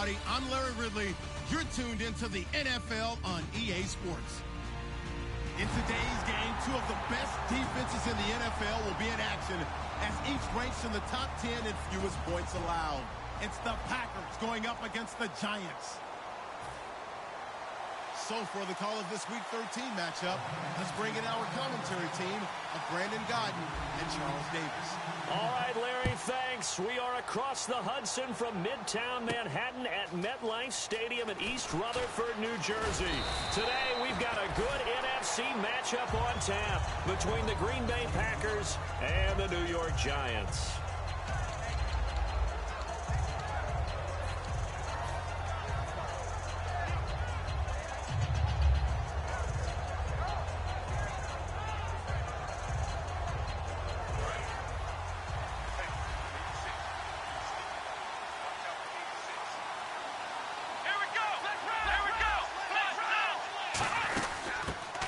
everybody. I'm Larry Ridley. You're tuned into the NFL on EA Sports. In today's game, two of the best defenses in the NFL will be in action as each ranks in the top 10 in fewest points allowed. It's the Packers going up against the Giants. So for the call of this Week 13 matchup, let's bring in our commentary team of Brandon Godden and Charles Davis. All right, Larry, thanks. We are across the Hudson from Midtown Manhattan at MetLife Stadium in East Rutherford, New Jersey. Today, we've got a good NFC matchup on tap between the Green Bay Packers and the New York Giants.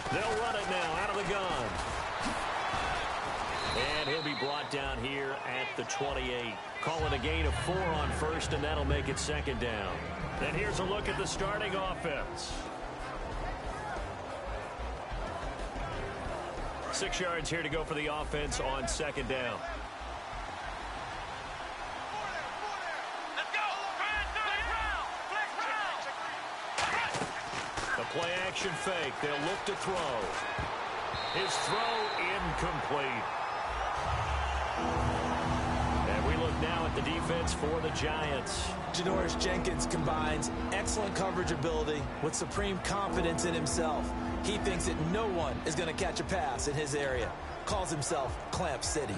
They'll run it now out of the gun. And he'll be brought down here at the 28. Call it a gain of 4 on first, and that'll make it second down. And here's a look at the starting offense. 6 yards here to go for the offense on second down. Play action fake. They'll look to throw. His throw incomplete. And we look now at the defense for the Giants. Janoris Jenkins combines excellent coverage ability with supreme confidence in himself. He thinks that no one is going to catch a pass in his area. Calls himself Clamp City.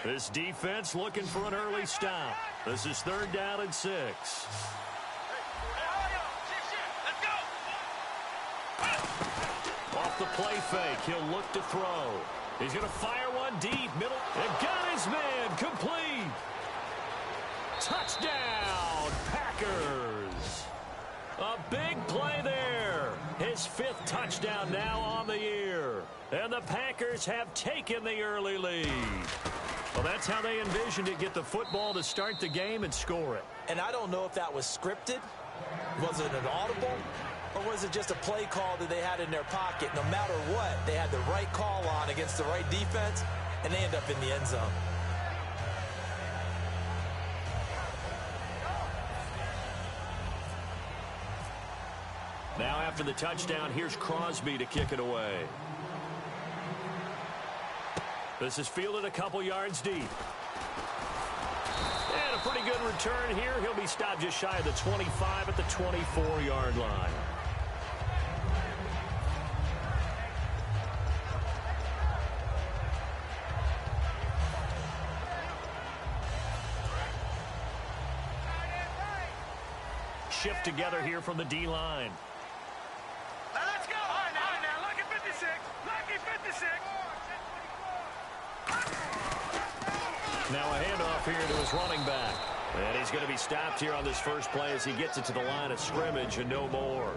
This defense looking for an early stop. This is 3rd down and 6. Off the play fake, he'll look to throw. He's going to fire one deep, middle, and got his man, complete. Touchdown, Packers. A big play there. His 5th touchdown now on the year. And the Packers have taken the early lead. Well, that's how they envisioned it, get the football to start the game and score it. And I don't know if that was scripted, was it an audible, or was it just a play call that they had in their pocket? No matter what, they had the right call on against the right defense, and they end up in the end zone. Now after the touchdown, here's Crosby to kick it away. This is fielded a couple yards deep. And a pretty good return here. He'll be stopped just shy of the 25 at the 24-yard line. Shift together here from the D-line. Now let's go. All right, now, lucky 56. Lucky 56. Now a handoff here to his running back. And he's going to be stopped here on this first play as he gets it to the line of scrimmage and no more.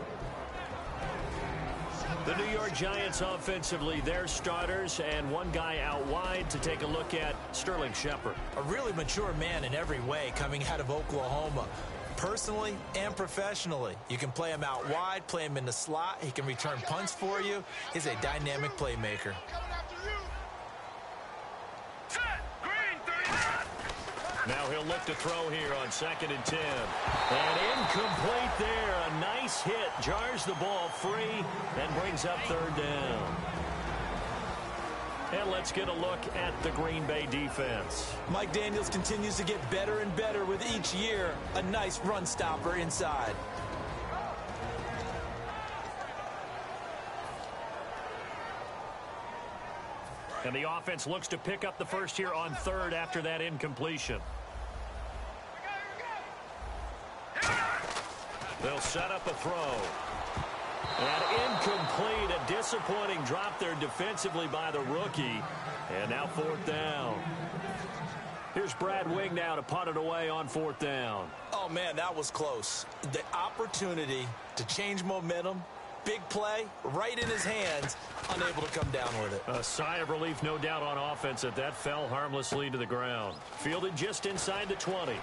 The New York Giants offensively, their starters and one guy out wide to take a look at Sterling Shepard. A really mature man in every way coming out of Oklahoma. Personally and professionally, you can play him out wide, play him in the slot. He can return punts for you. He's a dynamic playmaker. Now he'll look to throw here on 2nd and 10. And incomplete there. A nice hit. Jars the ball free and brings up 3rd down. And let's get a look at the Green Bay defense. Mike Daniels continues to get better and better with each year. A nice run stopper inside. And the offense looks to pick up the first here on 3rd after that incompletion. They'll set up a throw. And incomplete. A disappointing drop there defensively by the rookie. And now 4th down. Here's Brad Wing now to punt it away on 4th down. Oh, man, that was close. The opportunity to change momentum Big play, right in his hands, unable to come down with it. A sigh of relief, no doubt, on offense that fell harmlessly to the ground. Fielded just inside the 20.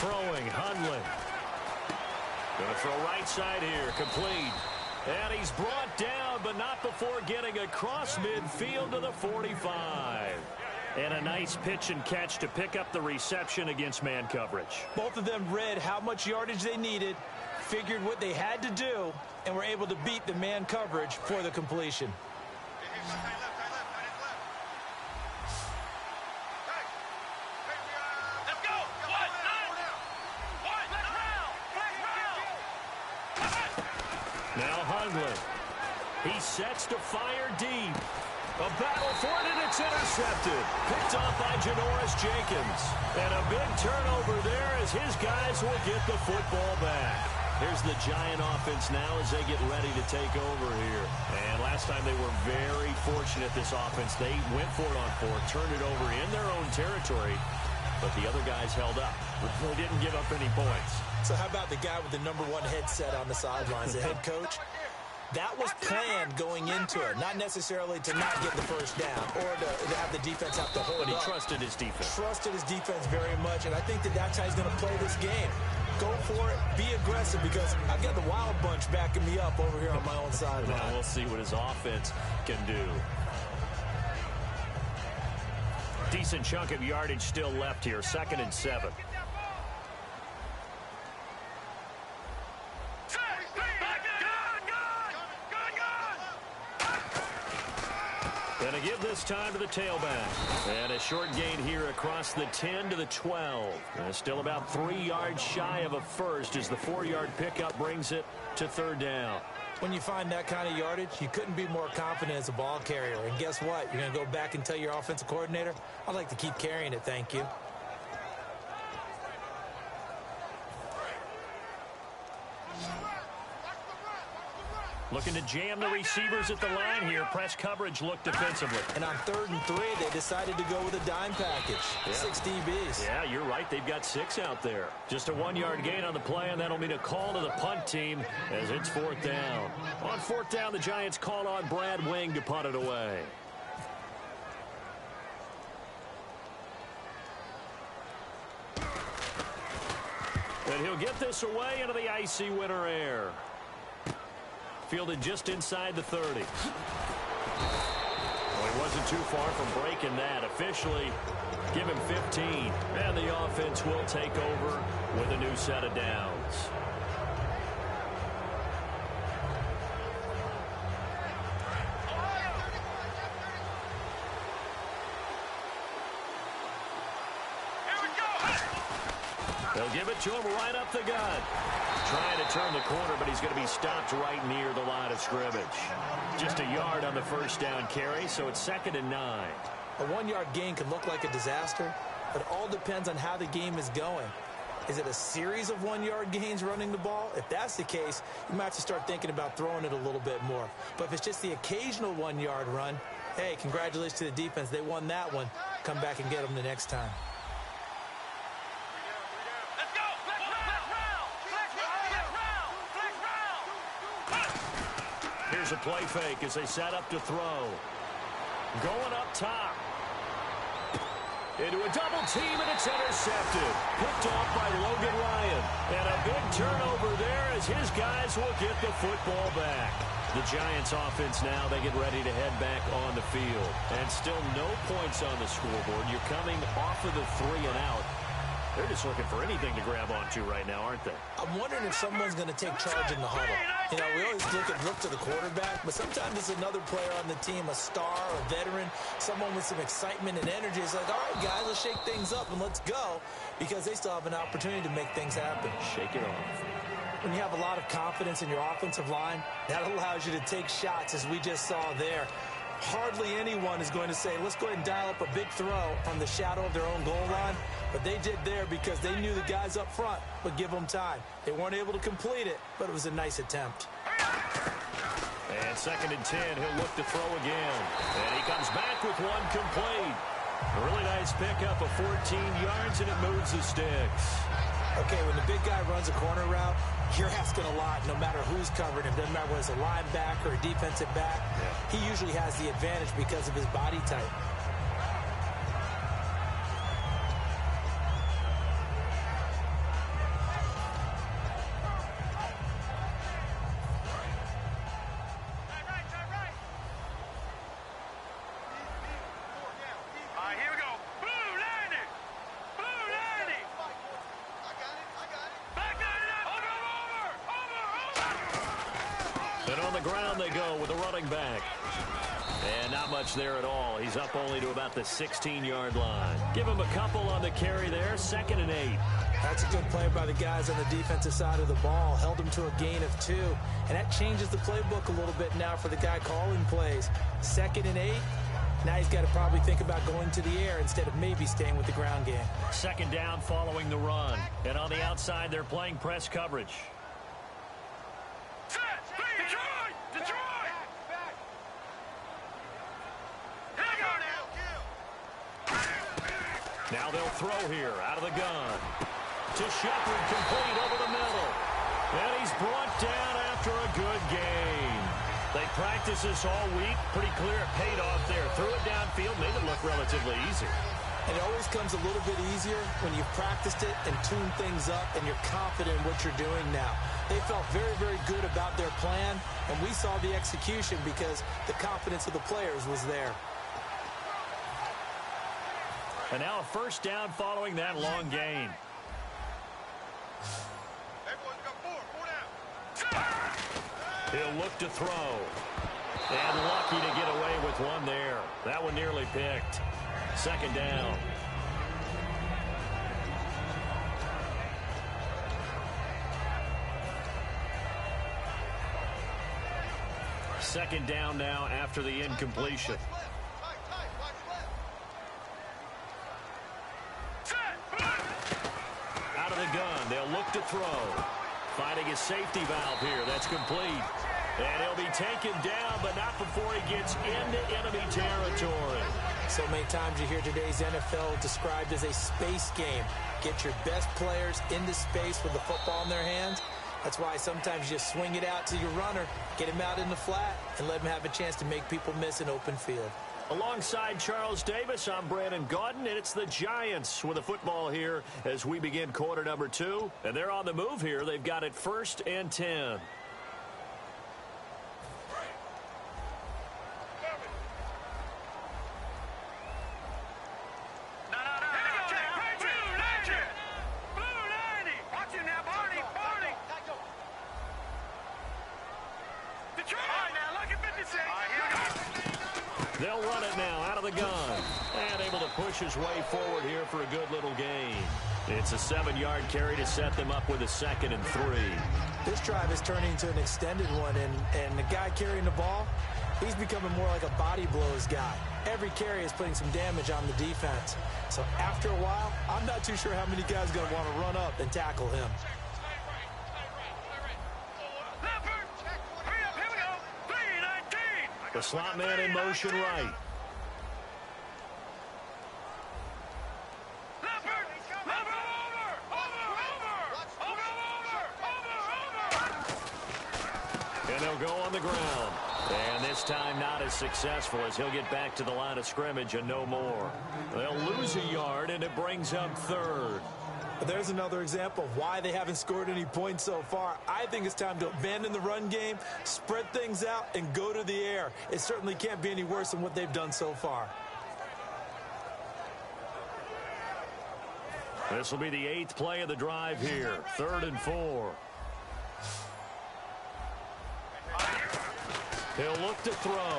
Throwing, Hundley. Going to throw right side here, complete. And he's brought down, but not before getting across midfield to the 45. And a nice pitch and catch to pick up the reception against man coverage. Both of them read how much yardage they needed, figured what they had to do, and were able to beat the man coverage for the completion. Now Hundley. He sets to fire deep. A battle for it, and it's intercepted. Picked off by Janoris Jenkins. And a big turnover there as his guys will get the football back. Here's the Giant offense now as they get ready to take over here. And last time they were very fortunate, this offense. They went for it on fourth, turned it over in their own territory, but the other guys held up. They didn't give up any points. So how about the guy with the #1 headset on the sidelines, the head coach? That was planned going into it, not necessarily to not get the first down or to have the defense have to hold up. But he trusted his defense. Trusted his defense very much, and I think that that's how he's going to play this game. Go for it, be aggressive, because I've got the Wild Bunch backing me up over here on my own sideline. Now we'll see what his offense can do. Decent chunk of yardage still left here, 2nd and 7. And a give this time to the tailback. And a short gain here across the 10 to the 12. And still about 3 yards shy of a first as the 4-yard pickup brings it to 3rd down. When you find that kind of yardage, you couldn't be more confident as a ball carrier. And guess what? You're going to go back and tell your offensive coordinator, I'd like to keep carrying it, thank you. Looking to jam the receivers at the line here. Press coverage look defensively. And on 3rd and 3, they decided to go with a dime package. Yeah. 6 DBs. Yeah, you're right. They've got 6 out there. Just a 1-yard gain on the play, and that'll mean a call to the punt team as it's 4th down. On 4th down, the Giants call on Brad Wing to punt it away. And he'll get this away into the icy winter air. Fielded just inside the 30. Well, he wasn't too far from breaking that. Officially, give him 15. And the offense will take over with a new set of downs. They'll give it to him right up the gut. Trying to turn the corner, but he's going to be stopped right near the line of scrimmage. Just a yard on the 1st down carry, so it's 2nd and 9. A 1-yard gain can look like a disaster, but it all depends on how the game is going. Is it a series of 1-yard gains running the ball? If that's the case, you might have to start thinking about throwing it a little bit more. But if it's just the occasional 1-yard run, hey, congratulations to the defense. They won that one. Come back and get them the next time. Here's a play fake as they set up to throw. Going up top. Into a double team, and it's intercepted. Picked off by Logan Ryan. And a big turnover there as his guys will get the football back. The Giants offense now, they get ready to head back on the field. And still no points on the scoreboard. You're coming off of the 3 and out. They're just looking for anything to grab onto right now, aren't they? I'm wondering if someone's going to take charge in the huddle. You know, we always look to the quarterback, but sometimes it's another player on the team, a star, a veteran, someone with some excitement and energy. It's like, all right, guys, let's shake things up and let's go, because they still have an opportunity to make things happen. Shake it off. When you have a lot of confidence in your offensive line, that allows you to take shots, as we just saw there. Hardly anyone is going to say, let's go ahead and dial up a big throw from the shadow of their own goal line. But they did there because they knew the guys up front would give them time. They weren't able to complete it, but it was a nice attempt. And 2nd and 10, he'll look to throw again. And he comes back with one complete. A really nice pickup of 14 yards, and it moves the sticks. Okay, when the big guy runs a corner route, you're asking a lot no matter who's covering him. Doesn't matter whether it's a linebacker or a defensive back. Yeah. He usually has the advantage because of his body type. And on the ground they go with a running back. And not much there at all. He's up only to about the 16-yard line. Give him a couple on the carry there. 2nd and 8. That's a good play by the guys on the defensive side of the ball. Held him to a gain of 2. And that changes the playbook a little bit now for the guy calling plays. 2nd and 8. Now he's got to probably think about going to the air instead of maybe staying with the ground game. 2nd down following the run. And on the outside, they're playing press coverage. Now they'll throw here out of the gun. To Shepard, complete over the middle. And he's brought down after a good gain. They practiced this all week. Pretty clear it paid off there. Threw it downfield, made it look relatively easy. And it always comes a little bit easier when you've practiced it and tuned things up and you're confident in what you're doing now. They felt very, very good about their plan, and we saw the execution because the confidence of the players was there. And now a 1st down following that long gain. He'll look to throw. And lucky to get away with one there. That one nearly picked. 2nd down. Second down now after the incompletion. Out of the gun, they'll look to throw. Finding his safety valve here. That's complete. And he'll be taken down, but not before he gets into enemy territory. So many times you hear today's NFL described as a space game. Get your best players into space with the football in their hands. That's why sometimes you swing it out to your runner, get him out in the flat, and let him have a chance to make people miss an open field. Alongside Charles Davis, I'm Brandon Gaudin, and it's the Giants with the football here as we begin quarter number 2. And they're on the move here. They've got it 1st and 10. They'll run it now out of the gun. And able to push his way forward here for a good little gain. It's a 7-yard carry to set them up with a 2nd and 3. This drive is turning into an extended one, and the guy carrying the ball, he's becoming more like a body blows guy. Every carry is putting some damage on the defense. So after a while, I'm not too sure how many guys are going to want to run up and tackle him. The slot man in motion right. And they'll go on the ground. And this time not as successful as he'll get back to the line of scrimmage and no more. They'll lose a yard, and it brings up 3rd. There's another example of why they haven't scored any points so far. I think it's time to abandon the run game, spread things out, and go to the air. It certainly can't be any worse than what they've done so far. This will be the 8th play of the drive here. 3rd and 4. He'll look to throw.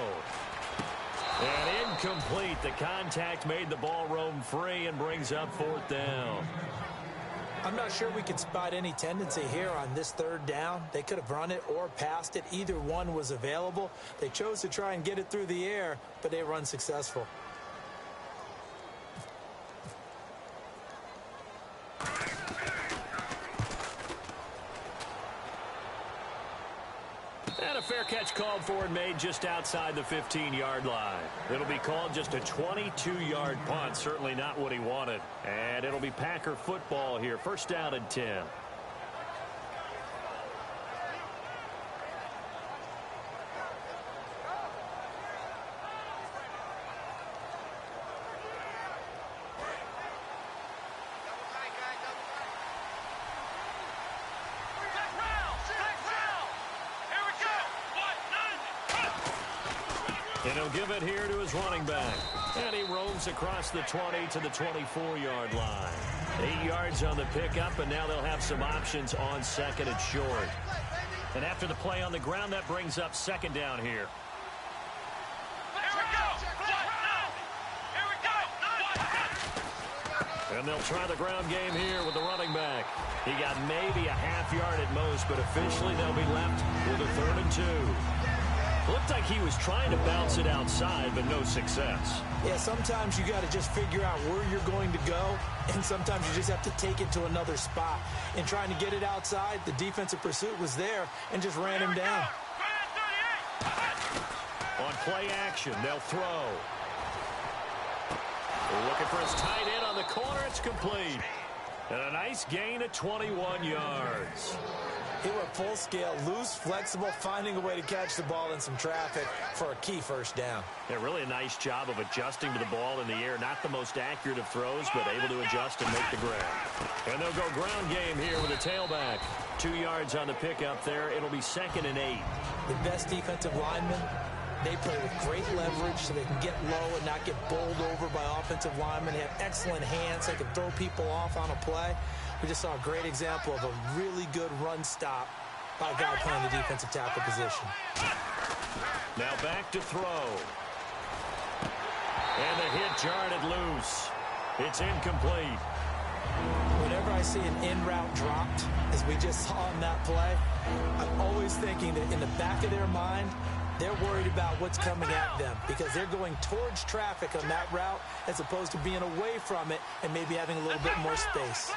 And incomplete. The contact made the ball roam free and brings up 4th down. I'm not sure we could spot any tendency here on this 3rd down. They could have run it or passed it. Either one was available. They chose to try and get it through the air, but they were unsuccessful. And a fair catch called for and made just outside the 15-yard line. It'll be called just a 22-yard punt. Certainly not what he wanted. And it'll be Packer football here. 1st down and 10. And he'll give it here to his running back. And he roams across the 20 to the 24-yard line. 8 yards on the pickup, and now they'll have some options on 2nd and short. And after the play on the ground, that brings up 2nd down here. And they'll try the ground game here with the running back. He got maybe a half yard at most, but officially they'll be left with a 3rd and 2. Looked like he was trying to bounce it outside, but no success. Yeah, sometimes you got to just figure out where you're going to go, and sometimes you just have to take it to another spot. In trying to get it outside, the defensive pursuit was there and just ran him down. On play action, they'll throw. Looking for his tight end on the corner. It's complete. And a nice gain of 21 yards. He went full scale, loose, flexible, finding a way to catch the ball in some traffic for a key 1st down. Yeah, really a nice job of adjusting to the ball in the air. Not the most accurate of throws, but able to adjust and make the grab. And they'll go ground game here with a tailback. 2 yards on the pickup there. It'll be 2nd and 8. The best defensive linemen, they play with great leverage so they can get low and not get bowled over by offensive linemen. They have excellent hands. They can throw people off on a play. We just saw a great example of a really good run stop by a guy playing the defensive tackle position. Now back to throw. And the hit jarred it loose. It's incomplete. Whenever I see an in-route dropped, as we just saw on that play, I'm always thinking that in the back of their mind, they're worried about what's coming at them because they're going towards traffic on that route as opposed to being away from it and maybe having a little bit more space.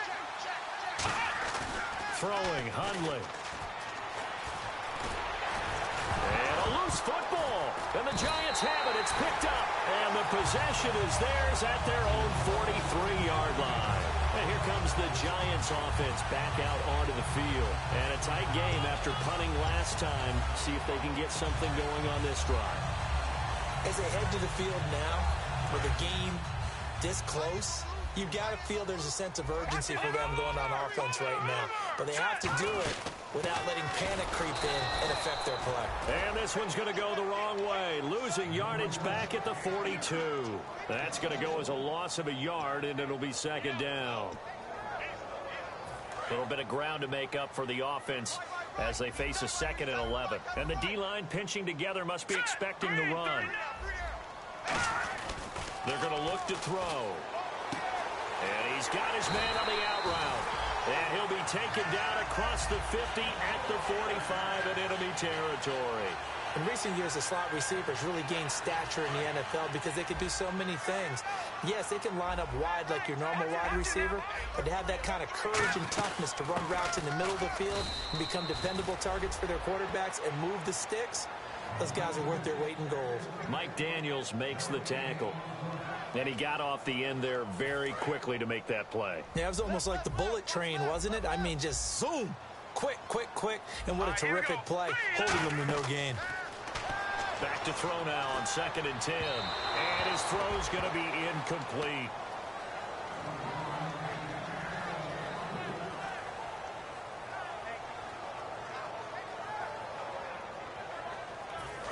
Throwing, Hundley. And a loose football. And the Giants have it. It's picked up. And the possession is theirs at their own 43-yard line. And here comes the Giants offense back out onto the field. And a tight game after punting last time. See if they can get something going on this drive. As they head to the field now, with the game this close, you've got to feel there's a sense of urgency for them going on offense right now. But they have to do it without letting panic creep in and affect their play. And this one's going to go the wrong way. Losing yardage back at the 42. That's going to go as a loss of a yard, and it'll be 2nd down. A little bit of ground to make up for the offense as they face a 2nd and 11. And the D-line pinching together must be expecting the run. They're going to look to throw. And he's got his man on the out route. And he'll be taken down across the 50 at the 45 in enemy territory. In recent years, the slot receivers really gained stature in the NFL because they can do so many things. Yes, they can line up wide like your normal wide receiver, but to have that kind of courage and toughness to run routes in the middle of the field and become dependable targets for their quarterbacks and move the sticks, those guys are worth their weight in gold. Mike Daniels makes the tackle. And he got off the end there very quickly to make that play. Yeah, it was almost like the bullet train, wasn't it? I mean, just zoom. Quick, quick, quick. And what a terrific play, holding them to no gain. Back to throw now on 2nd and 10. And his throw's going to be incomplete.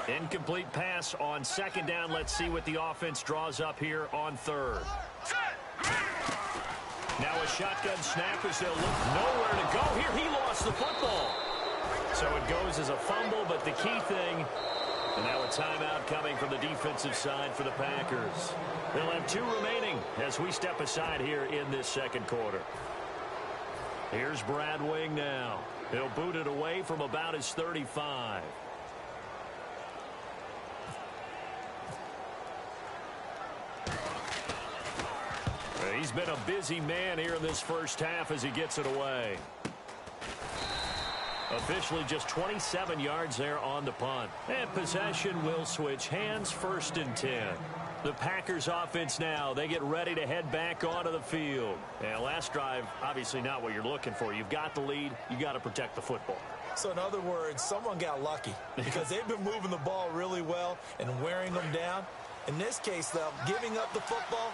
Incomplete pass on 2nd down. Let's see what the offense draws up here on 3rd. Now Now a shotgun snap as they'll look nowhere to go. Here he lost the football. So it goes as a fumble, but the key thing, and now a timeout coming from the defensive side for the Packers. They'll have 2 remaining as we step aside here in this second quarter. Here's Brad Wing now. He'll boot it away from about his 35. He's been a busy man here in this first half as he gets it away. Officially just 27 yards there on the punt. And possession will switch hands, 1st and 10. The Packers offense now, they get ready to head back onto the field. And last drive, obviously not what you're looking for. You've got the lead. You got to protect the football. So in other words, someone got lucky because they've been moving the ball really well and wearing them down. In this case, though, giving up the football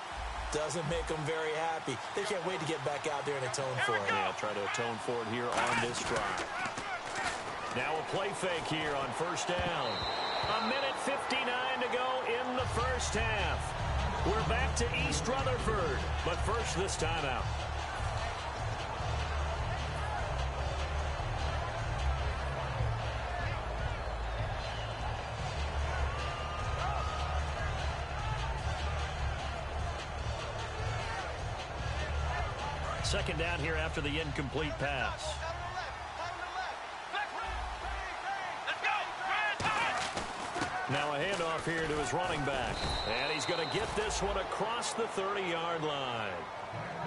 doesn't make them very happy. They can't wait to get back out there and atone for it. Yeah, try to atone for it here on this drive. Now a play fake here on 1st down. 1:59 to go in the first half. We're back to East Rutherford, but first this timeout. Second down here after the incomplete pass. Now a handoff here to his running back. And he's going to get this one across the 30-yard line.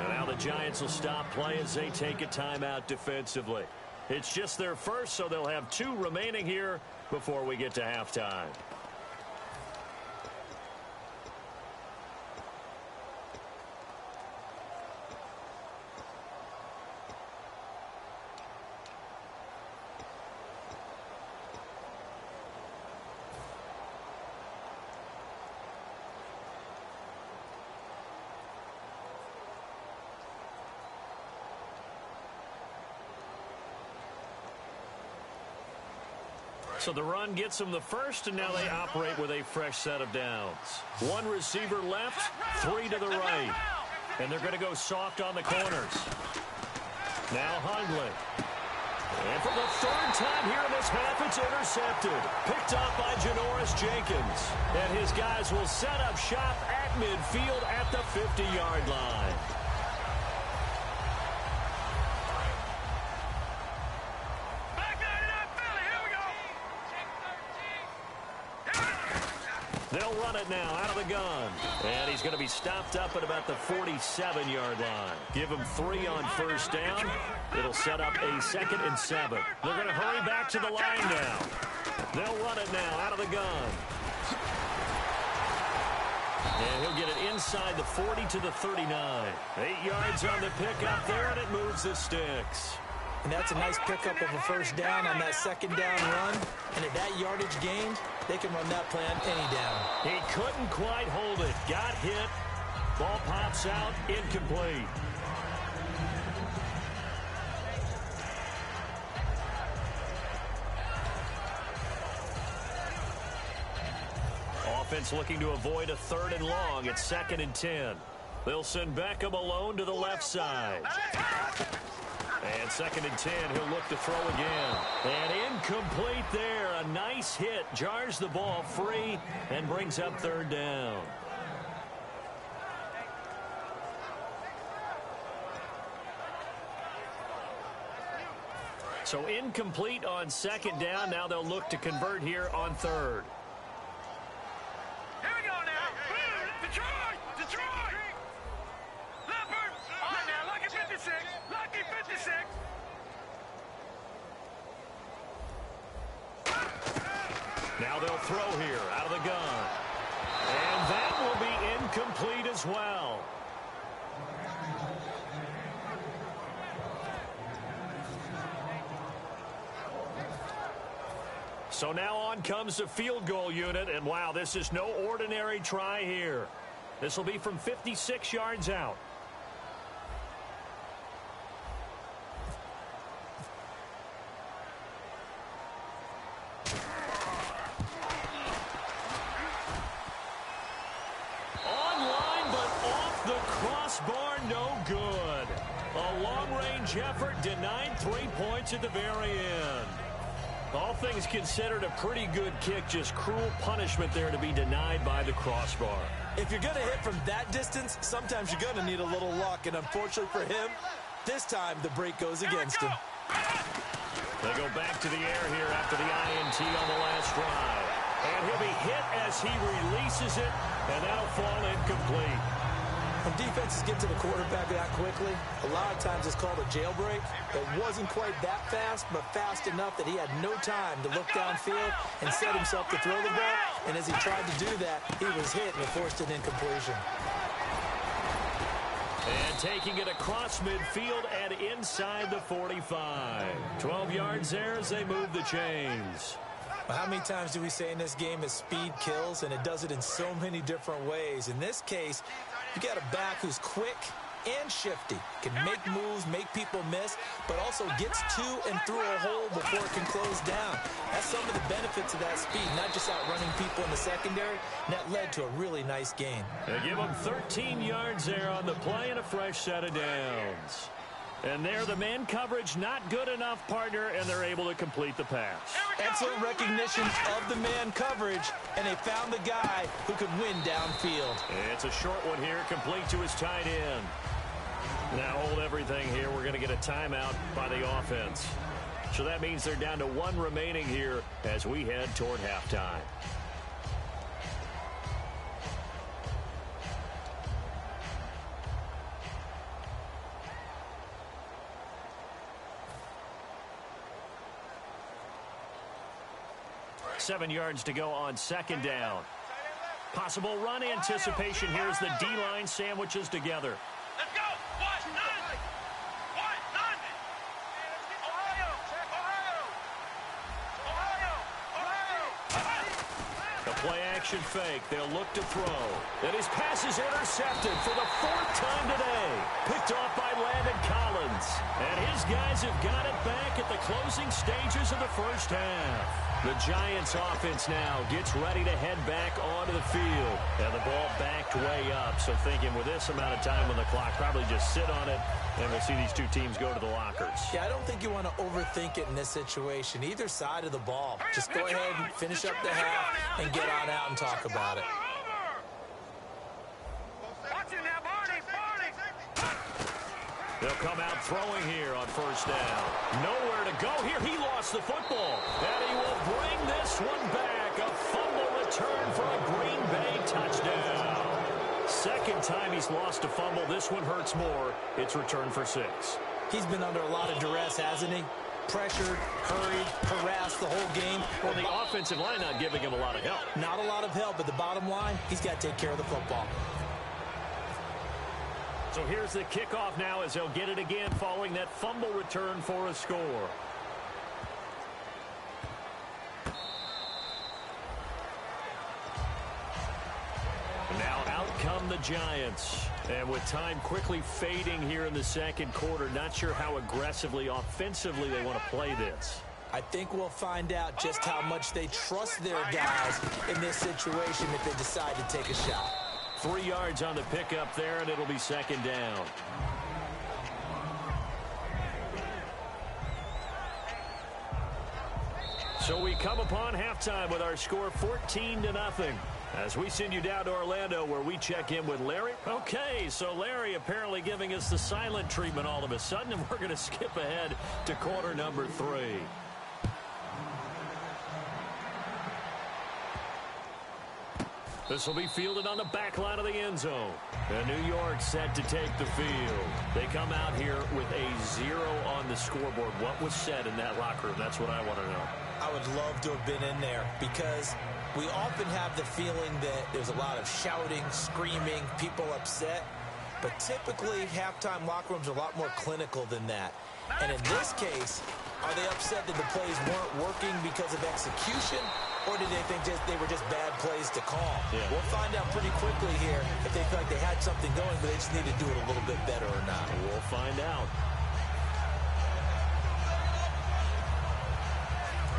And now the Giants will stop play as they take a timeout defensively. It's just their first, so they'll have 2 remaining here before we get to halftime. So the run gets them the first, and now they operate with a fresh set of downs. 1 receiver left, 3 to the right. And they're going to go soft on the corners. Now Hundley. And for the 3rd time here in this half, it's intercepted. Picked up by Janoris Jenkins. And his guys will set up shop at midfield at the 50-yard line. They'll run it now out of the gun. And he's going to be stopped up at about the 47-yard line. Give him 3 on 1st down. It'll set up a 2nd and 7. They're going to hurry back to the line now. They'll run it now out of the gun. And he'll get it inside the 40 to the 39. 8 yards on the pickup there, and it moves the sticks. And that's a nice pickup of a 1st down on that 2nd down run. And at that yardage gain, they can run that play on any down. He couldn't quite hold it. Got hit. Ball pops out. Incomplete. Offense looking to avoid a 3rd and long. It's 2nd and 10. They'll send Beckham alone to the left side. And 2nd and 10, he'll look to throw again. And incomplete there. A nice hit. Jars the ball free and brings up 3rd down. So incomplete on 2nd down. Now they'll look to convert here on 3rd. Here we go now. Detroit! Detroit! Leopard! All right now, Lucky 56. Lucky 56. Now they'll throw here out of the gun. And that will be incomplete as well. So now on comes the field goal unit, and wow, this is no ordinary try here. This will be from 56 yards out. Online, but off the crossbar, no good. mid-range effort denied 3 points at the very end. All things considered, a pretty good kick, just cruel punishment there to be denied by the crossbar. If you're going to hit from that distance, sometimes you're going to need a little luck, and unfortunately for him, this time the break goes against him. They go back to the air here after the INT on the last drive. And he'll be hit as he releases it, and that'll fall incomplete. When defenses get to the quarterback that quickly, a lot of times it's called a jailbreak. It wasn't quite that fast, but fast enough that he had no time to look downfield and set himself to throw the ball. And as he tried to do that, he was hit and forced an incompletion. And taking it across midfield and inside the 45. 12 yards there as they move the chains. Well, how many times do we say in this game that speed kills, and it does it in so many different ways? In this case, you got a back who's quick and shifty, can make moves, make people miss, but also gets to and through a hole before it can close down. That's some of the benefits of that speed, not just outrunning people in the secondary, and that led to a really nice gain. They give him 13 yards there on the play and a fresh set of downs. And there, the man coverage not good enough, partner, and they're able to complete the pass. Excellent recognition of the man coverage, and they found the guy who could win downfield. It's a short one here, complete to his tight end. Now hold everything here. We're going to get a timeout by the offense. So that means they're down to one remaining here as we head toward halftime. Seven yards to go on second down. Possible run anticipation here as the D-line sandwiches together. Let's go. What? None. What? None. Ohio. The play action fake. They'll look to throw. And his pass is intercepted for the fourth time today. Picked off by Landon Collins. And his guys have got it back at the closing stages of the first half. The Giants offense now gets ready to head back onto the field. And the ball backed way up. So thinking with this amount of time on the clock, probably just sit on it, and we'll see these two teams go to the lockers. Yeah, I don't think you want to overthink it in this situation. Either side of the ball. Just go ahead and finish up the half and get on out and talk about it. Watch it now, Barney. They'll come out throwing here on first down. Nowhere to go here. He lost the football. And he will bring this one back. A fumble return for a Green Bay touchdown. Second time he's lost a fumble. This one hurts more. It's returned for 6. He's been under a lot of duress, hasn't he? Pressured, hurried, harassed the whole game. Well, the offensive line not giving him a lot of help. Not a lot of help, but the bottom line, he's got to take care of the football. So here's the kickoff now as they'll get it again following that fumble return for a score. Now out come the Giants. And with time quickly fading here in the second quarter, not sure how aggressively, offensively they want to play this. I think we'll find out just how much they trust their guys in this situation if they decide to take a shot. 3 yards on the pickup there, and it'll be second down. So we come upon halftime with our score 14-0. As we send you down to Orlando where we check in with Larry. Okay, so Larry apparently giving us the silent treatment all of a sudden, and we're going to skip ahead to quarter number 3. This will be fielded on the back line of the end zone. And New York set to take the field. They come out here with a 0 on the scoreboard. What was said in that locker room? That's what I want to know. I would love to have been in there because we often have the feeling that there's a lot of shouting, screaming, people upset. But typically, halftime locker rooms are a lot more clinical than that. And in this case, are they upset that the plays weren't working because of execution? Or did they think they were just bad plays to call? Yeah. We'll find out pretty quickly here if they feel like they had something going, but they just need to do it a little bit better or not. We'll find out.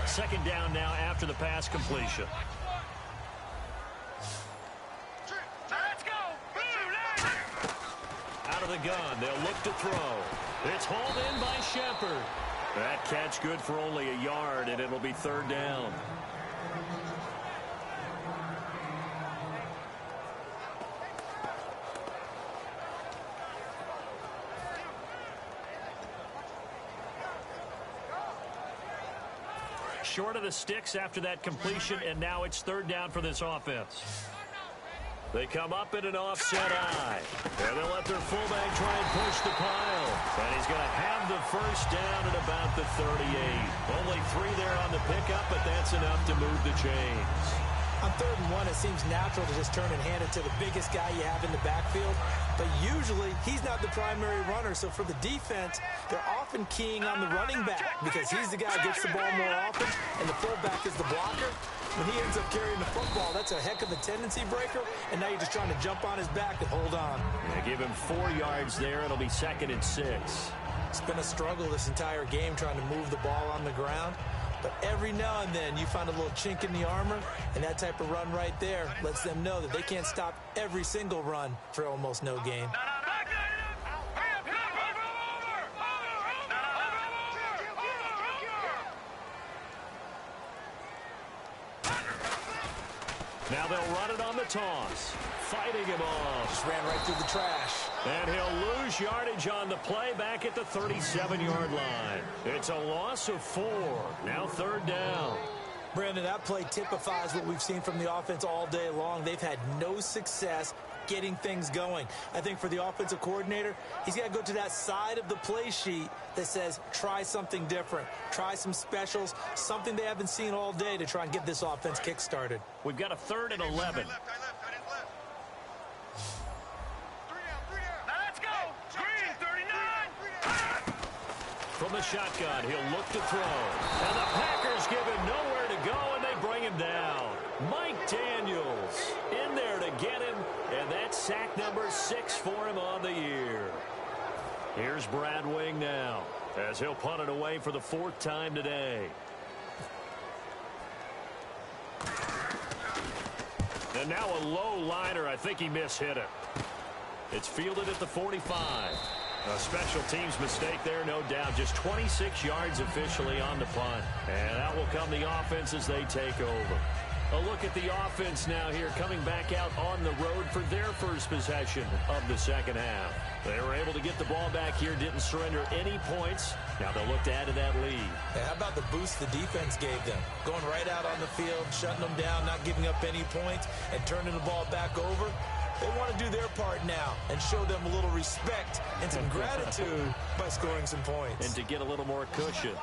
Second down now after the pass completion. Let's go. Out of the gun, they'll look to throw. It's hauled in by Shepard. That catch good for only a yard, and it'll be third down. Short of the sticks after that completion, and now it's third down for this offense. They come up in an offset eye. And they'll let their fullback try and push the pile. And he's going to have the first down at about the 38. Only 3 there on the pickup, but that's enough to move the chains. On 3rd and 1, it seems natural to just turn and hand it to the biggest guy you have in the backfield. But usually, he's not the primary runner. So for the defense, they're often keying on the running back because he's the guy who gets the ball more often, and the fullback is the blocker. When he ends up carrying the football, that's a heck of a tendency breaker, and now you're just trying to jump on his back and hold on. Yeah, give him 4 yards there. It'll be 2nd and 6. It's been a struggle this entire game trying to move the ball on the ground. But every now and then you find a little chink in the armor, and that type of run right there lets them know that they can't stop every single run for almost no gain. Now they'll run it on the toss. Fighting him off. Just ran right through the trash. And he'll lose yardage on the play back at the 37-yard line. It's a loss of 4. Now third down. Brandon, that play typifies what we've seen from the offense all day long. They've had no success getting things going. I think for the offensive coordinator, he's got to go to that side of the play sheet that says try something different, try some specials, something they haven't seen all day to try and get this offense kick-started. We've got a 3rd and 11. From the shotgun, he'll look to throw. And the Packers give him nowhere to go, and they bring him down. Mike Daniels in there to get him, and that's sack number 6 for him on the year. Here's Brad Wing now, as he'll punt it away for the 4th time today. And now a low liner. I think he mishit it. It's fielded at the 45. A special teams mistake there, no doubt. Just 26 yards officially on the punt. And out will come the offense as they take over. A look at the offense now here, coming back out on the road for their first possession of the second half. They were able to get the ball back here, didn't surrender any points. Now they'll look to add to that lead. Yeah, how about the boost the defense gave them? Going right out on the field, shutting them down, not giving up any points, and turning the ball back over. They want to do their part now and show them a little respect and some gratitude by scoring some points. And to get a little more cushion.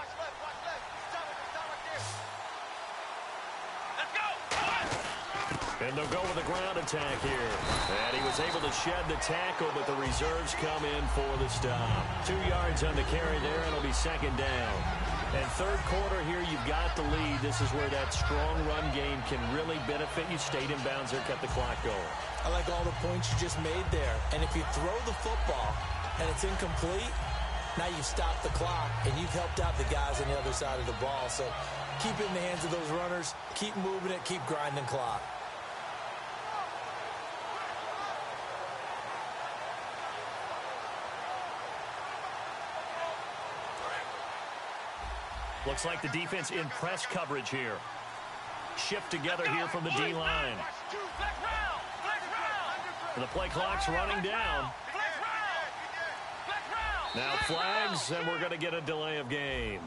And they'll go with a ground attack here. And he was able to shed the tackle, but the reserves come in for the stop. 2 yards on the carry there, and it'll be 2nd down. And 3rd quarter here, you've got the lead. This is where that strong run game can really benefit you. Stayed in bounds there, kept the clock going. I like all the points you just made there. And if you throw the football and it's incomplete, now you've stopped the clock and you've helped out the guys on the other side of the ball. So keep it in the hands of those runners. Keep moving it. Keep grinding clock. Looks like the defense in press coverage here. Shift together here from the D-line. The play clock's running down. Now flags, and we're going to get a delay of game.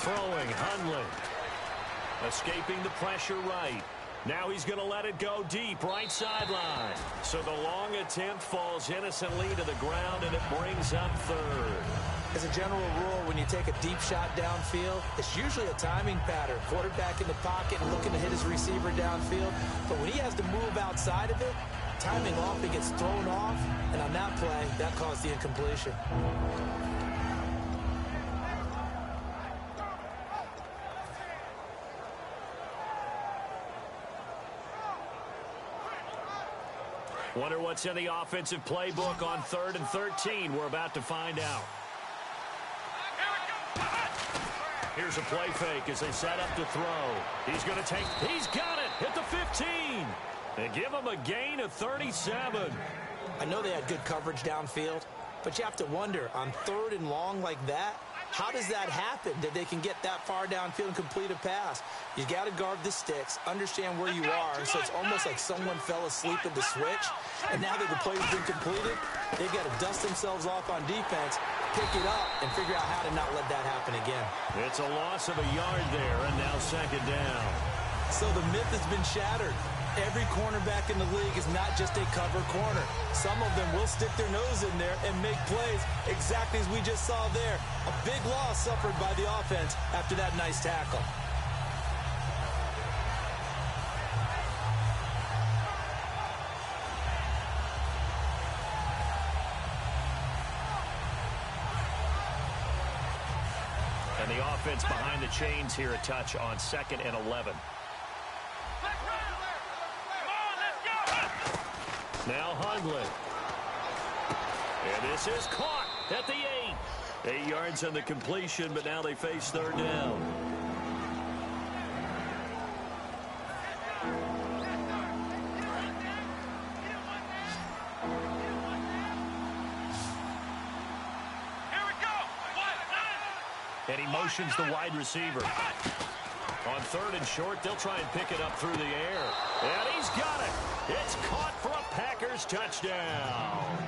Throwing, Hundley. Escaping the pressure right. Now he's going to let it go deep, right sideline. So the long attempt falls innocently to the ground, and it brings up 3rd. As a general rule, when you take a deep shot downfield, it's usually a timing pattern. Quarterback in the pocket and looking to hit his receiver downfield. But when he has to move outside of it, timing off, he gets thrown off. And on that play, that caused the incompletion. Wonder what's in the offensive playbook on 3rd and 13. We're about to find out. Here's a play fake as they set up to throw. He's going to take, he's got it, hit the 15. And give him a gain of 37. I know they had good coverage downfield, but you have to wonder, on 3rd and long like that, how does that happen that they can get that far downfield and complete a pass? You got to guard the sticks, understand where you are, so it's almost like someone fell asleep at the switch, and now that the play's been completed, they've got to dust themselves off on defense, pick it up, and figure out how to not let that happen again. It's a loss of a yard there, and now 2nd down. So the myth has been shattered. Every cornerback in the league is not just a cover corner. Some of them will stick their nose in there and make plays exactly as we just saw there. A big loss suffered by the offense after that nice tackle. And the offense behind the chains here, a touch on 2nd and 11. Now Hundley. And this is caught at the 8. 8 yards on the completion, but now they face 3rd down. And he motions the wide receiver. On 3rd and short, they'll try and pick it up through the air. And he's got it. It's caught for a Packers touchdown.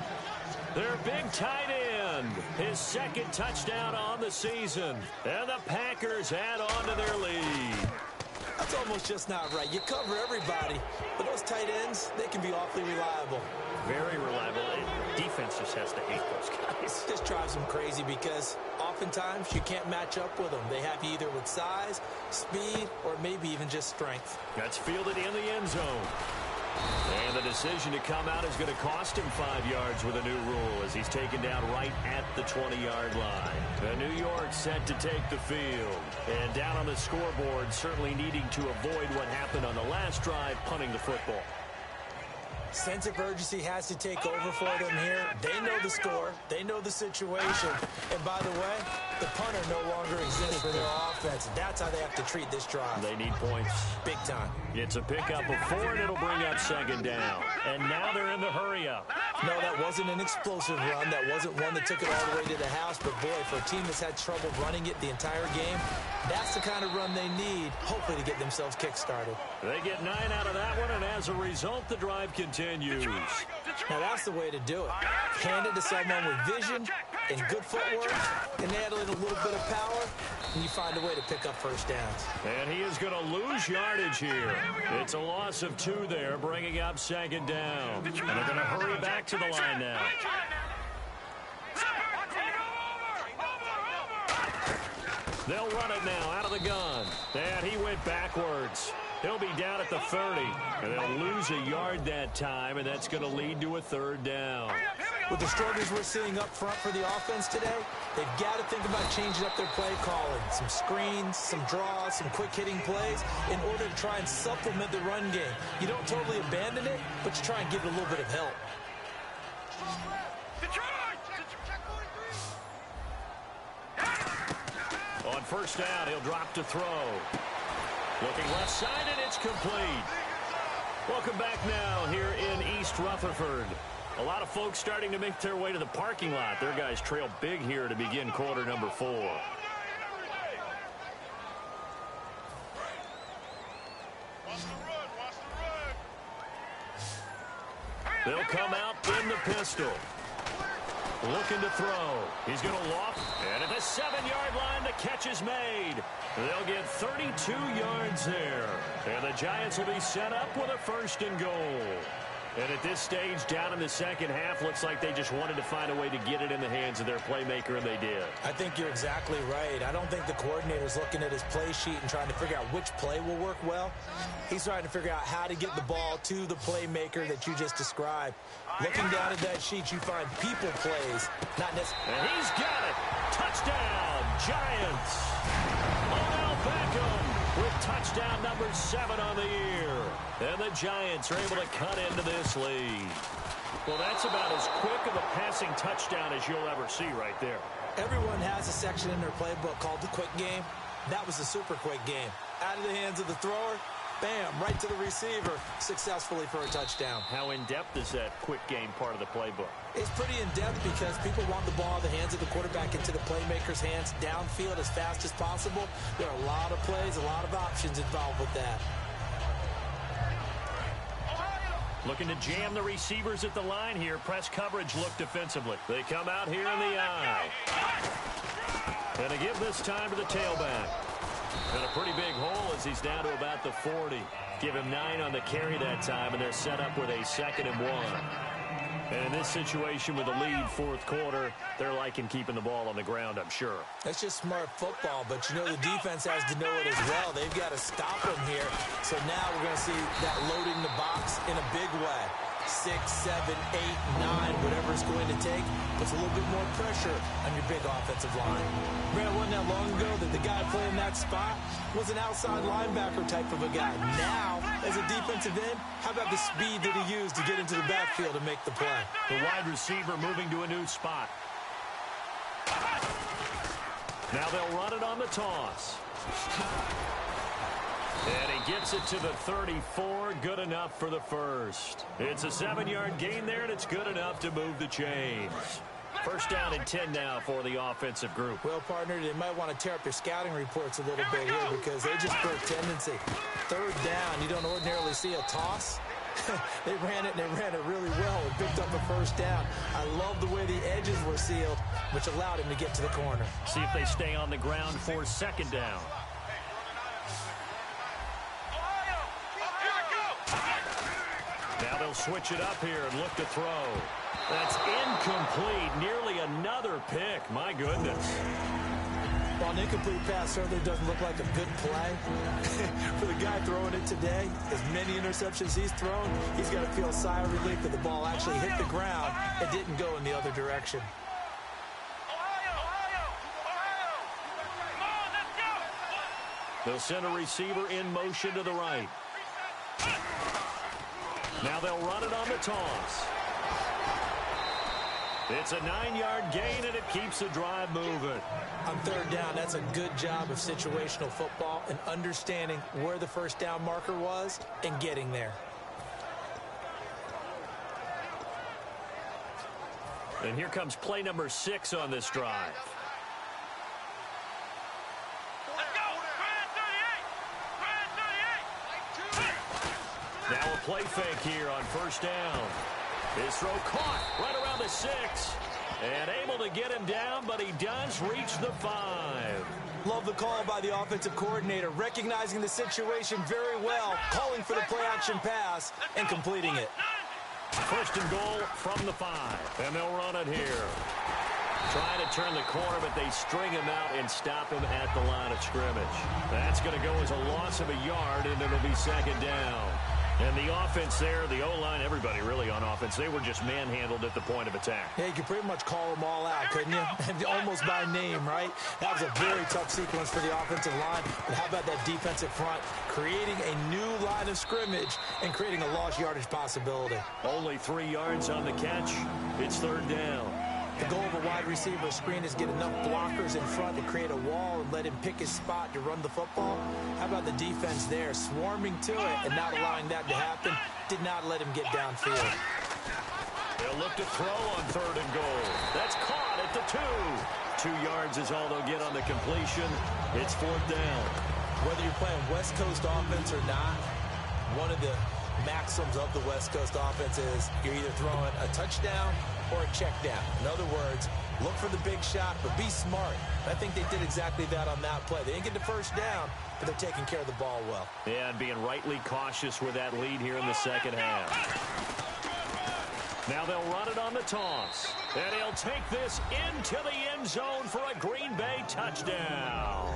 Their big tight end, his 2nd touchdown on the season. And the Packers add on to their lead. That's almost just not right. You cover everybody, but those tight ends, they can be awfully reliable. Very reliable. Defense just has to hate those guys. This drives them crazy because oftentimes you can't match up with them. They have you either with size, speed, or maybe even just strength. That's fielded in the end zone. And the decision to come out is going to cost him 5 yards with a new rule as he's taken down right at the 20-yard line. The New York set to take the field. And down on the scoreboard, certainly needing to avoid what happened on the last drive, punting the football. Sense of urgency has to take over for them here. They know the score. They know the situation. And by the way, the punter no longer exists for their offense. That's how they have to treat this drive. They need points. Big time. It's a pickup of 4, and it'll bring up 2nd down. And now they're in the hurry-up. No, that wasn't an explosive run. That wasn't one that took it all the way to the house. But, boy, for a team that's had trouble running it the entire game, that's the kind of run they need, hopefully, to get themselves kick-started. They get 9 out of that one, and as a result, the drive continues. Now, that's the way to do it. Hand it to someone with vision and good footwork, and add in a little bit of power, and you find a way to pick up 1st downs. And he is going to lose yardage here. It's a loss of 2 there, bringing up 2nd down. And they're going to hurry back to the line now. They'll run it now out of the gun. And he went backwards. He'll be down at the 30. And they'll lose a yard that time, and that's going to lead to a 3rd down. With the struggles we're seeing up front for the offense today, they've got to think about changing up their play calling. Some screens, some draws, some quick-hitting plays in order to try and supplement the run game. You don't totally abandon it, but you try and give it a little bit of help. On 1st down, he'll drop to throw. Looking left side, and it's complete. Welcome back now here in East Rutherford. A lot of folks starting to make their way to the parking lot. Their guys trail big here to begin quarter number 4. They'll come out in the pistol. Looking to throw. He's going to loft. And at the 7-yard line, the catch is made. They'll get 32 yards there. And the Giants will be set up with a 1st and goal. And at this stage, down in the second half, looks like they just wanted to find a way to get it in the hands of their playmaker, and they did. I think you're exactly right. I don't think the coordinator's looking at his play sheet and trying to figure out which play will work well. He's trying to figure out how to get the ball to the playmaker that you just described. Looking down at that sheet, you find people plays, not necessarily. And he's got it. Touchdown, Giants. Odell Beckham with touchdown number 7 on the year. And the Giants are able to cut into this lead. Well, that's about as quick of a passing touchdown as you'll ever see right there. Everyone has a section in their playbook called the quick game. That was the super quick game. Out of the hands of the thrower, bam, right to the receiver, successfully for a touchdown. How in-depth is that quick game part of the playbook? It's pretty in-depth because people want the ball in the hands of the quarterback into the playmaker's hands downfield as fast as possible. There are a lot of plays, a lot of options involved with that. Looking to jam the receivers at the line here. Press coverage look defensively. They come out here in the eye. And to give this time to the tailback. And a pretty big hole as he's down to about the 40. Give him 9 on the carry that time, and they're set up with a 2nd and 1. And in this situation with the lead fourth quarter, they're liking keeping the ball on the ground, I'm sure. That's just smart football, but you know the defense has to know it as well. They've got to stop him here. So now we're going to see that loading the box in a big way. 6, 7, 8, 9, whatever it's going to take, puts a little bit more pressure on your big offensive line. It wasn't that long ago that the guy playing that spot was an outside linebacker type of a guy. Now, as a defensive end, how about the speed that he used to get into the backfield and make the play? The wide receiver moving to a new spot. Now they'll run it on the toss. And he gets it to the 34, good enough for the first. It's a 7-yard gain there, and it's good enough to move the chains. First down and 10 now for the offensive group. Well, partner, they might want to tear up their scouting reports a little bit here because they just broke tendency. 3rd down, you don't ordinarily see a toss. They ran it, and they ran it really well and picked up a first down. I love the way the edges were sealed, which allowed him to get to the corner. See if they stay on the ground for 2nd down. Now they'll switch it up here and look to throw. That's incomplete. Nearly another pick. My goodness. Well, an incomplete pass certainly doesn't look like a good play. For the guy throwing it today, as many interceptions he's thrown, he's got to feel a sigh of relief that the ball actually hit the ground and didn't go in the other direction. They'll send a receiver in motion to the right. Now they'll run it on the toss. It's a 9-yard gain, and it keeps the drive moving. On 3rd down, that's a good job of situational football and understanding where the first down marker was and getting there. And here comes play number 6 on this drive. Now a play fake here on first down. His throw caught right around the 6. And able to get him down, but he does reach the 5. Love the call by the offensive coordinator, recognizing the situation very well, calling for the play-action pass, and completing it. First and goal from the 5. And they'll run it here. Trying to turn the corner, but they string him out and stop him at the line of scrimmage. That's going to go as a loss of a yard, and it'll be 2nd down. And the offense there, the O-line, everybody really on offense, they were just manhandled at the point of attack. Yeah, you could pretty much call them all out, couldn't you? Almost by name, right? That was a very tough sequence for the offensive line. But how about that defensive front creating a new line of scrimmage and creating a lost yardage possibility? Only 3 yards on the catch. It's 3rd down. The goal of a wide receiver screen is get enough blockers in front to create a wall and let him pick his spot to run the football. How about the defense there, swarming to it and not allowing that to happen? Did not let him get downfield. They'll look to throw on 3rd and goal. That's caught at the 2. 2 yards is all they'll get on the completion. It's 4th down. Whether you're playing West Coast offense or not, one of the maxims of the West Coast offense is you're either throwing a touchdown or a check down. In other words, look for the big shot, but be smart. I think they did exactly that on that play. They didn't get the first down, but they're taking care of the ball well. Yeah, and being rightly cautious with that lead here in the 2nd half. Now they'll run it on the toss. And he'll take this into the end zone for a Green Bay touchdown.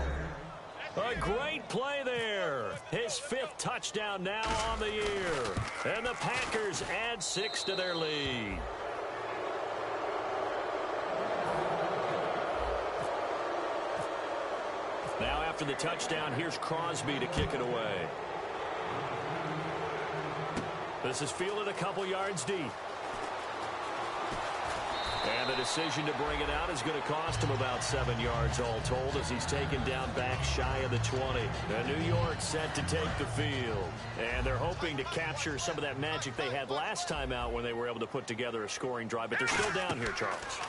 A great play there. His 5th touchdown now on the year. And the Packers add 6 to their lead. Now after the touchdown. Here's Crosby to kick it away. This is fielded a couple yards deep. And the decision to bring it out is going to cost him about 7 yards all told as he's taken down back shy of the 20. And New York set to take the field. And they're hoping to capture some of that magic they had last time out when they were able to put together a scoring drive. But they're still down here, Charles.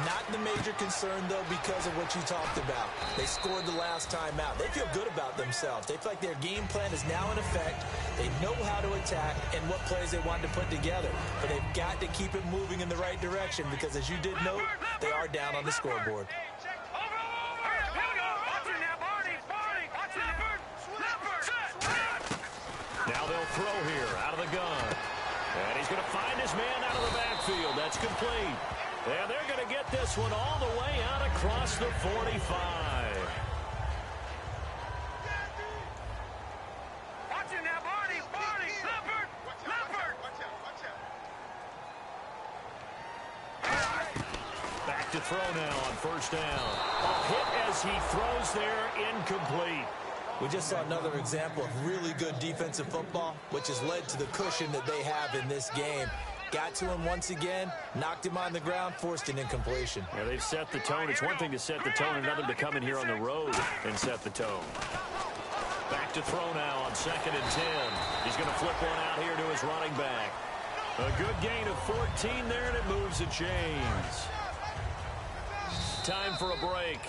Not the major concern, though, because of what you talked about. They scored the last time out. They feel good about themselves. They feel like their game plan is now in effect. They know how to attack and what plays they want to put together. But they've got to keep it moving in the right direction because, as you did note, they are down on the scoreboard. Now they'll throw here out of the gun. And he's going to find his man out of the backfield. That's complete. And they're going to get this one all the way out across the 45. Watching now, Barney, Leopard. Back to throw now on first down. A hit as he throws there, incomplete. We just saw another example of really good defensive football, which has led to the cushion that they have in this game. Got to him once again, knocked him on the ground, forced an incompletion. Yeah, they've set the tone. It's one thing to set the tone, another to come in here on the road and set the tone. Back to throw now on 2nd and 10. He's going to flip one out here to his running back. A good gain of 14 there, and it moves the chains. Time for a break.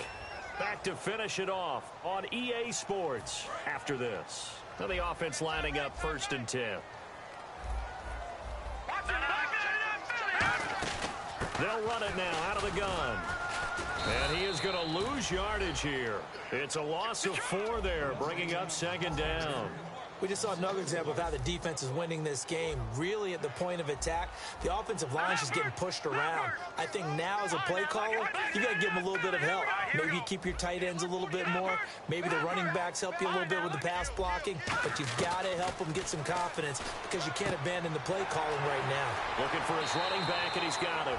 Back to finish it off on EA Sports after this. Now the offense lining up 1st and 10. They'll run it now out of the gun. And he is going to lose yardage here. It's a loss of 4 there, bringing up 2nd down. We just saw another example of how the defense is winning this game. Really at the point of attack, the offensive line is just getting pushed around. I think now as a play caller, you got to give them a little bit of help. Maybe you keep your tight ends a little bit more. Maybe the running backs help you a little bit with the pass blocking. But you've got to help them get some confidence because you can't abandon the play calling right now. Looking for his running back, and he's got him.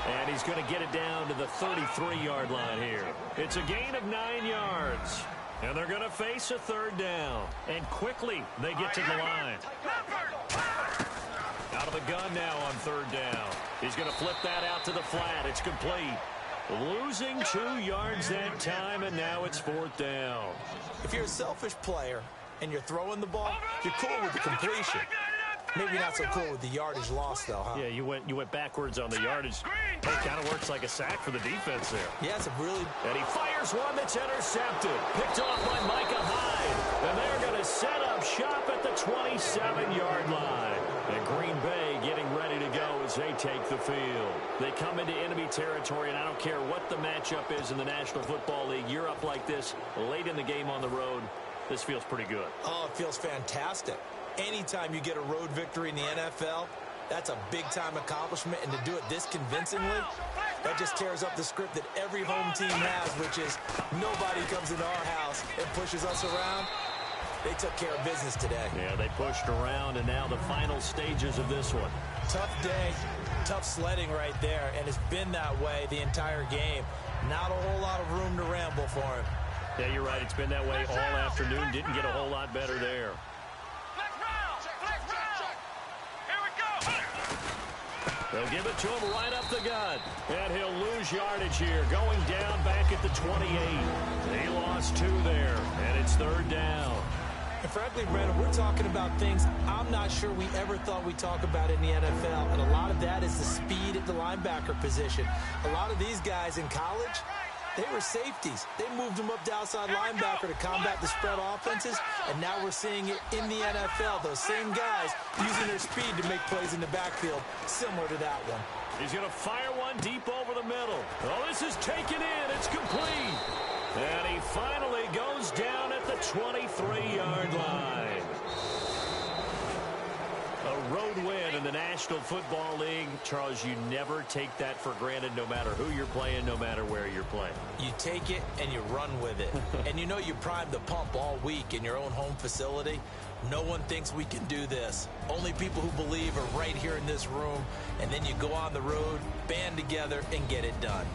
And he's going to get it down to the 33-yard line here. It's a gain of 9 yards. And they're going to face a 3rd down. And quickly, they get to the line. Out of the gun now on 3rd down. He's going to flip that out to the flat. It's complete. Losing 2 yards that time, and now it's 4th down. If you're a selfish player and you're throwing the ball, you're cool with the completion. Maybe not so cool with the yardage loss, though, huh? Yeah, you went backwards on the yardage. It kind of works like a sack for the defense there. Yeah, it's a really... And he fires one that's intercepted. Picked off by Micah Hyde. And they're going to set up shop at the 27-yard line. And Green Bay getting ready to go as they take the field. They come into enemy territory, and I don't care what the matchup is in the National Football League. You're up like this late in the game on the road. This feels pretty good. Oh, it feels fantastic. Anytime you get a road victory in the NFL, that's a big-time accomplishment, and to do it this convincingly, that just tears up the script that every home team has, which is nobody comes into our house and pushes us around. They took care of business today. Yeah, they pushed around, and now the final stages of this one. Tough day, tough sledding right there, and it's been that way the entire game. Not a whole lot of room to ramble for him. Yeah, you're right. It's been that way all afternoon. Didn't get a whole lot better there. They'll give it to him right up the gut. And he'll lose yardage here. Going down back at the 28. He lost 2 there. And it's 3rd down. And frankly, Brandon, we're talking about things I'm not sure we ever thought we'd talk about in the NFL. And a lot of that is the speed at the linebacker position. A lot of these guys in college, they were safeties. They moved them up to outside linebacker to combat the spread offenses, and now we're seeing it in the NFL. Those same guys using their speed to make plays in the backfield, similar to that one. He's going to fire one deep over the middle. Oh, this is taken in. It's complete. And he finally goes down at the 23-yard line. A road win in the National Football League. Charles, you never take that for granted no matter who you're playing, no matter where you're playing. You take it and you run with it. And you know you primed the pump all week in your own home facility. No one thinks we can do this. Only people who believe are right here in this room. And then you go on the road, band together, and get it done.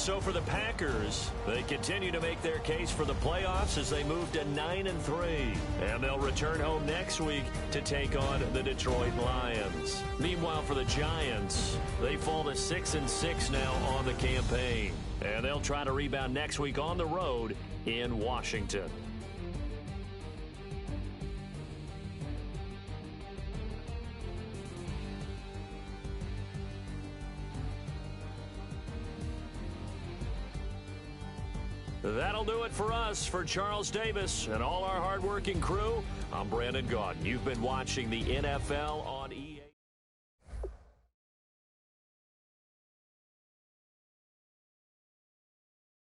So for the Packers, they continue to make their case for the playoffs as they move to 9-3. And they'll return home next week to take on the Detroit Lions. Meanwhile, for the Giants, they fall to 6-6 now on the campaign. And they'll try to rebound next week on the road in Washington. That'll do it for us. For Charles Davis and all our hardworking crew, I'm Brandon Gaudin. You've been watching the NFL on